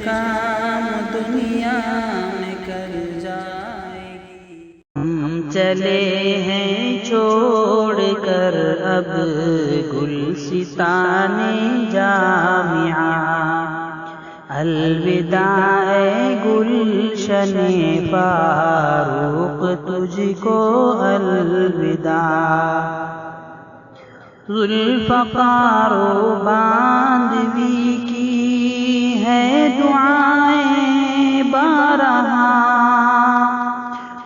کام دنیا میں کر جائے گی۔ ہم چلے ہیں چھوڑ کر اب گلستان جامعہ، الوداع گلشن فاروق تجھ کو الوداع، ذوالفقار و باندوی کی ہے دعائیں بارہا،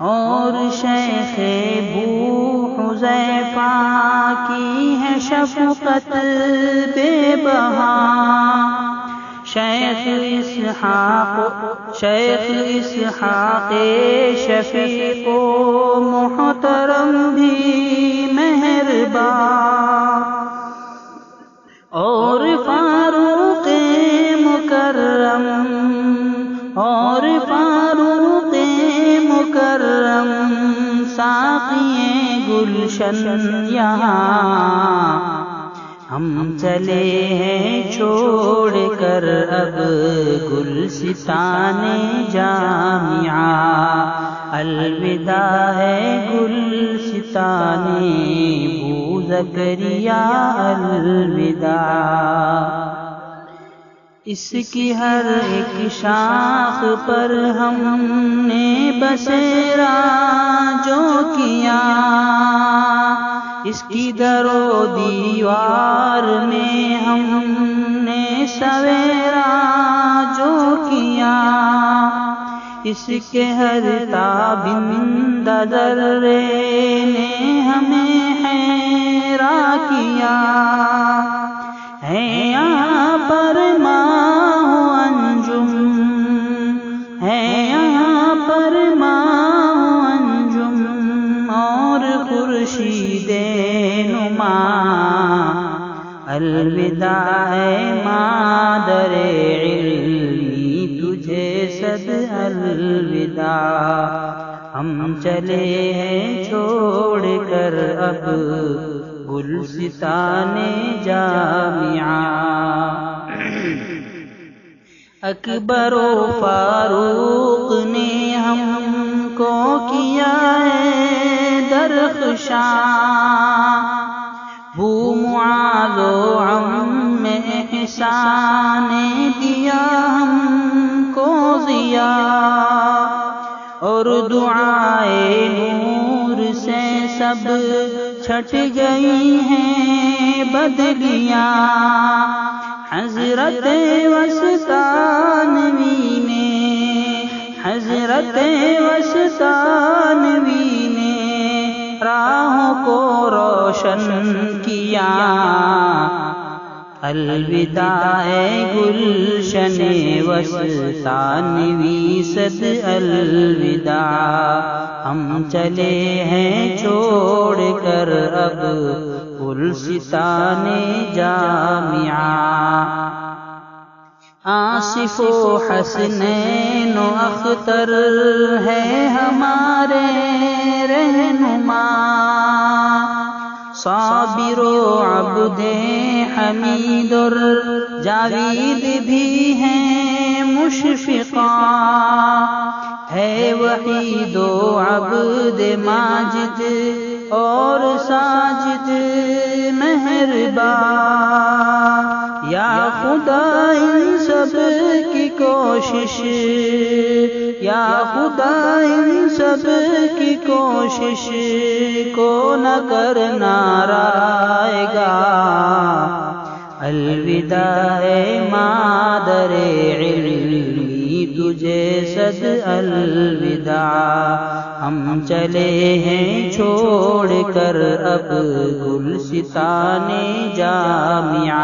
اور شیخ بو حذیفہ کی ہے شفقت بے بہا، شیخ اسحاق شفیق و محترم بھی مہربان، اور فاروق مکرم ساقی گلشن یہاں، ہم چلے ہیں چھوڑ کر اب گلستان جامعہ، الوداع ہے گلستان بو زکریا الوداع، اس کی ہر ایک شاخ پر ہم نے بسیرا جو کیا، اس کی در و دیوار میں ہم نے سویرا جو کیا، اس کے ہر تابندہ ذرے نے ہمیں حیران کیا، ہے یہاں پر ماہ انجم، ہے یہاں پر ماہ انجم اور خورشید نما، الوداع ہے مادر علمی تجھے صد الوداع، ہم چلے ہیں چھوڑ کر اب گلستان جامعہ، اکبر و فاروق نے ہم کو کیا ہے درخشاں، بو معاذ و عم احسان نے دیا ہم کو ضیاء، اور دعائے نور سے سب چھٹ گئی ہیں بدلیاں، حضرت وسطانوی نے راہوں کو روشن کیا، الوداع گلشن وسطانوی صد الوداع، ہم چلے ہیں چھوڑ کر اب گلستان جامعہ، آصف و حسنین و اختر ہے ہمارے رہنما، صابر و عبد حمید اور جاوید بھی ہیں مشفقہ، ہے وحید و عبد ماجد اور ساجد مہربان، یا خدا ان سب کی کوشش، یا خدا ان سب کی کوشش کو نہ کرنا رائے گا، الوداع مادر علمی تجھے صد الوداع، ہم چلے ہیں چھوڑ کر اب گلستان جامعہ،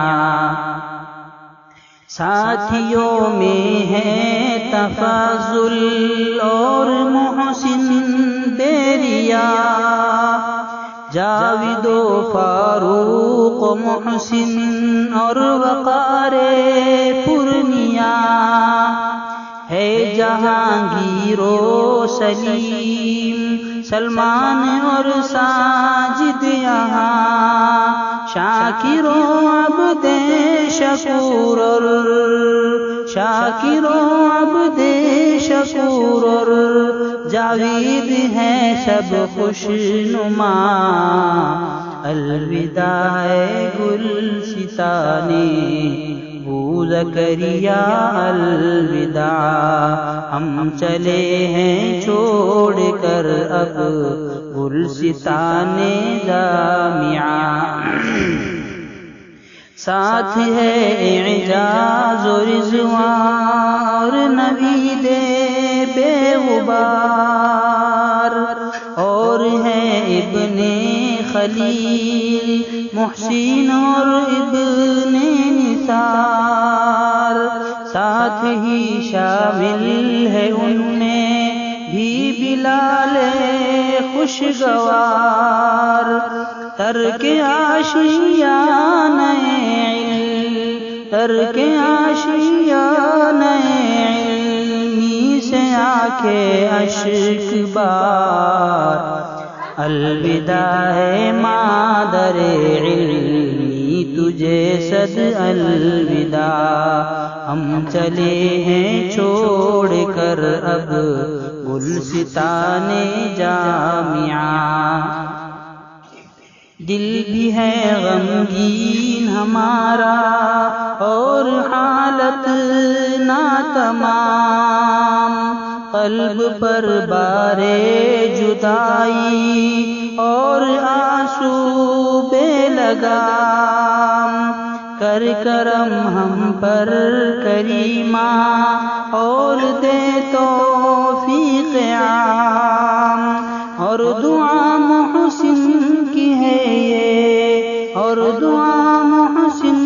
ساتھیوں میں ہے تفاضل اور محسن بیریا، جاوید و فاروق و محسن اور وقار پورنیا، ہے جہانگیر و سلیم سلمان اور ساجد یہاں، شاکر و عبد شکور اور شاکر و عبد شکور اور جاوید ہیں سب خوش نما۔ الوداع گلستانے بو زکریا الوداع، ہم چلے ہیں چھوڑ کر اب گلستان جامعہ۔ ساتھ ہے اعجاز و رضوان اور نوید بے غبار، اور ہے ابن خلیل محسن اور ابن نثار، ساتھ ہی شامل ہے ان میں بھی بلال خوشگوار۔ ترک آشیانہ علم، ترک آشیانہ علمی سے آنکھیں اشک بار۔ الوداع ہے مادر علمی تجھے صد الوداع، ہم چلے ہیں چھوڑ کر اب گلستان جامعہ۔ دل بھی ہے غمگین ہمارا اور حالت ناتمام، قلب پر بار جدائی اور آنسو بے لگام۔ کر کرم ہم پر کریمہ اور دے توفیق عام، اور دعا محسن کی ہے یہ، اور دعا محسن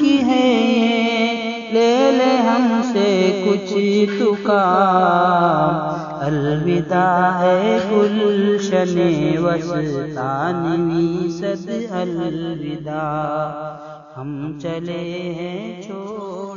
کی ہے یہ، لے لے ہم سے کچھ تو کام۔ الوداع ہے گلشن وسطانوی صد الوداع، ہم چلے ہیں چھوڑ